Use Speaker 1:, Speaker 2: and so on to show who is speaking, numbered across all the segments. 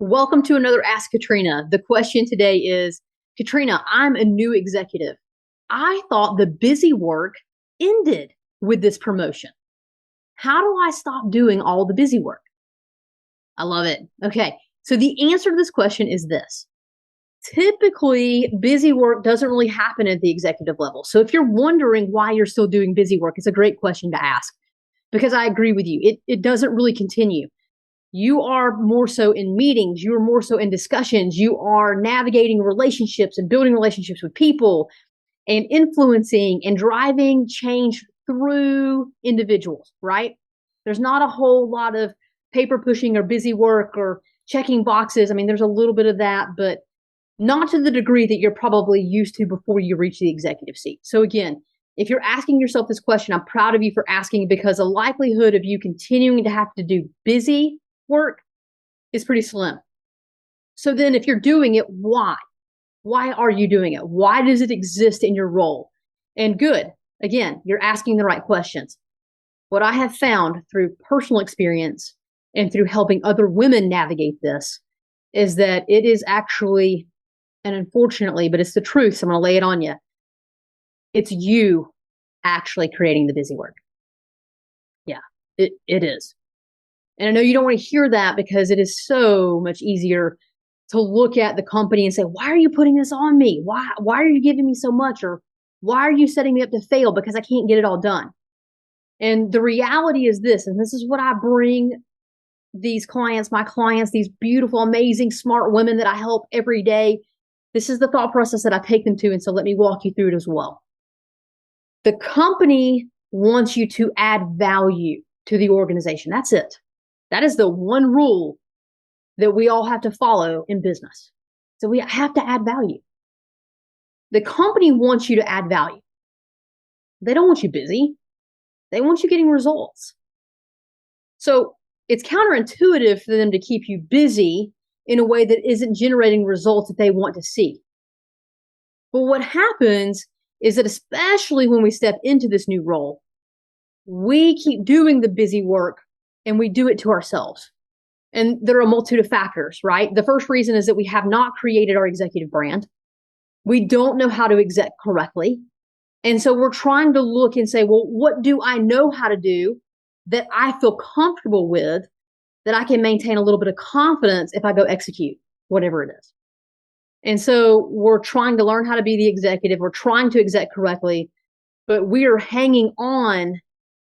Speaker 1: Welcome to another Ask Katrina. The question today is, Katrina, I'm a new executive. I thought the busy work ended with this promotion. How do I stop doing all the busy work? I love it. Okay. So the answer to this question is this. Typically, busy work doesn't really happen at the executive level. So if you're wondering why you're still doing busy work, it's a great question to ask because I agree with you. It doesn't really continue. You are more so in meetings, you are more so in discussions, you are navigating relationships and building relationships with people and influencing and driving change through individuals, right? There's not a whole lot of paper pushing or busy work or checking boxes. I mean, there's a little bit of that, but not to the degree that you're probably used to before you reach the executive seat. So again, if you're asking yourself this question, I'm proud of you for asking because the likelihood of you continuing to have to do busy work is pretty slim. So then if you're doing it, why? Why are you doing it? Why does it exist in your role? And good, again, you're asking the right questions. What I have found through personal experience and through helping other women navigate this is that it is actually, and unfortunately, but it's the truth, so I'm going to lay it on you. It's you actually creating the busy work. Yeah, it is. And I know you don't want to hear that because it is so much easier to look at the company and say, why are you putting this on me? Why are you giving me so much? Or why are you setting me up to fail because I can't get it all done? And the reality is this, and this is what I bring these clients, my clients, these beautiful, amazing, smart women that I help every day. This is the thought process that I take them to. And so let me walk you through it as well. The company wants you to add value to the organization. That's it. That is the one rule that we all have to follow in business. So we have to add value. The company wants you to add value. They don't want you busy. They want you getting results. So it's counterintuitive for them to keep you busy in a way that isn't generating results that they want to see. But what happens is that especially when we step into this new role, we keep doing the busy work and we do it to ourselves. And there are a multitude of factors, right? The first reason is that we have not created our executive brand. We don't know how to exec correctly. And so we're trying to look and say, well, what do I know how to do that I feel comfortable with, that I can maintain a little bit of confidence if I go execute whatever it is? And so we're trying to learn how to be the executive. We're trying to exec correctly, but we are hanging on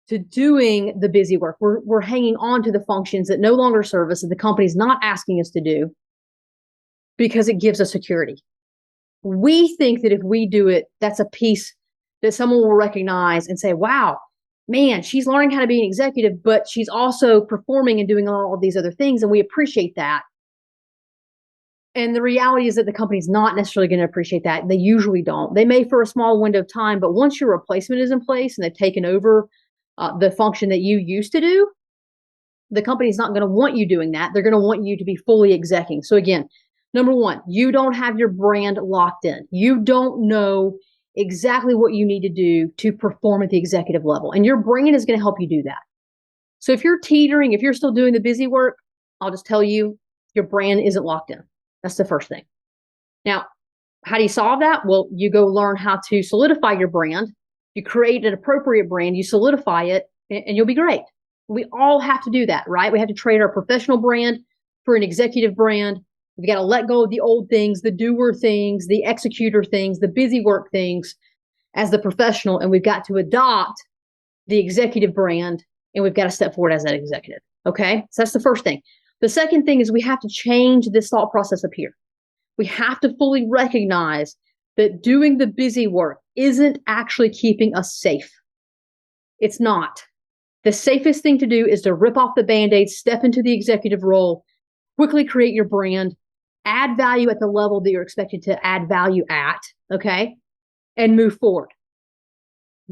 Speaker 1: to doing the busy work. We're hanging on to the functions that no longer serve us, that the company's not asking us to do because it gives us security. We think that if we do it, that's a piece that someone will recognize and say, wow, man, she's learning how to be an executive, but she's also performing and doing all of these other things. And we appreciate that. And the reality is that the company's not necessarily going to appreciate that. They usually don't. They may for a small window of time, but once your replacement is in place and they've taken over the function that you used to do, the company's not going to want you doing that. They're going to want you to be fully execing. So again, number one, you don't have your brand locked in. You don't know exactly what you need to do to perform at the executive level. And your brand is going to help you do that. So if you're teetering, if you're still doing the busy work, I'll just tell you, your brand isn't locked in. That's the first thing. Now, how do you solve that? Well, you go learn how to solidify your brand. You create an appropriate brand, you solidify it, and you'll be great. We all have to do that, right? We have to trade our professional brand for an executive brand. We've got to let go of the old things, the doer things, the executor things, the busy work things as the professional, and we've got to adopt the executive brand, and we've got to step forward as that executive, okay? So that's the first thing. The second thing is we have to change this thought process up here. We have to fully recognize that doing the busy work isn't actually keeping us safe. It's not. The safest thing to do is to rip off the Band-Aid, step into the executive role, quickly create your brand, add value at the level that you're expected to add value at, okay? And move forward.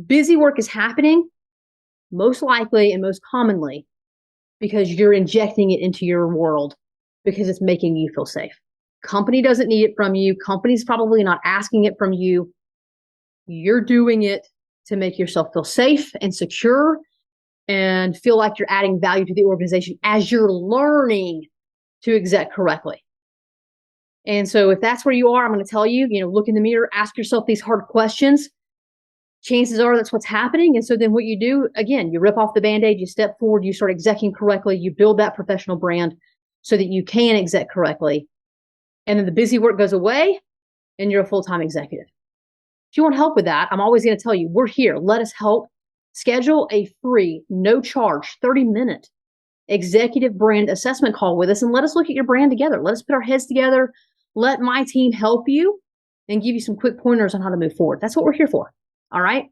Speaker 1: Busy work is happening most likely and most commonly because you're injecting it into your world because it's making you feel safe. Company doesn't need it from you. Company's probably not asking it from you. You're doing it to make yourself feel safe and secure and feel like you're adding value to the organization as you're learning to exec correctly. And so if that's where you are, I'm going to tell you, look in the mirror, ask yourself these hard questions. Chances are that's what's happening. And so then what you do, again, you rip off the Band-Aid, you step forward, you start executing correctly, you build that professional brand so that you can exec correctly. And then the busy work goes away and you're a full-time executive. If you want help with that, I'm always going to tell you, we're here. Let us help. Schedule a free, no charge, 30-minute executive brand assessment call with us and let us look at your brand together. Let us put our heads together. Let my team help you and give you some quick pointers on how to move forward. That's what we're here for. All right.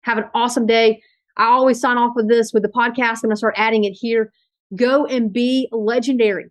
Speaker 1: Have an awesome day. I always sign off with this with the podcast. I'm going to start adding it here. Go and be legendary.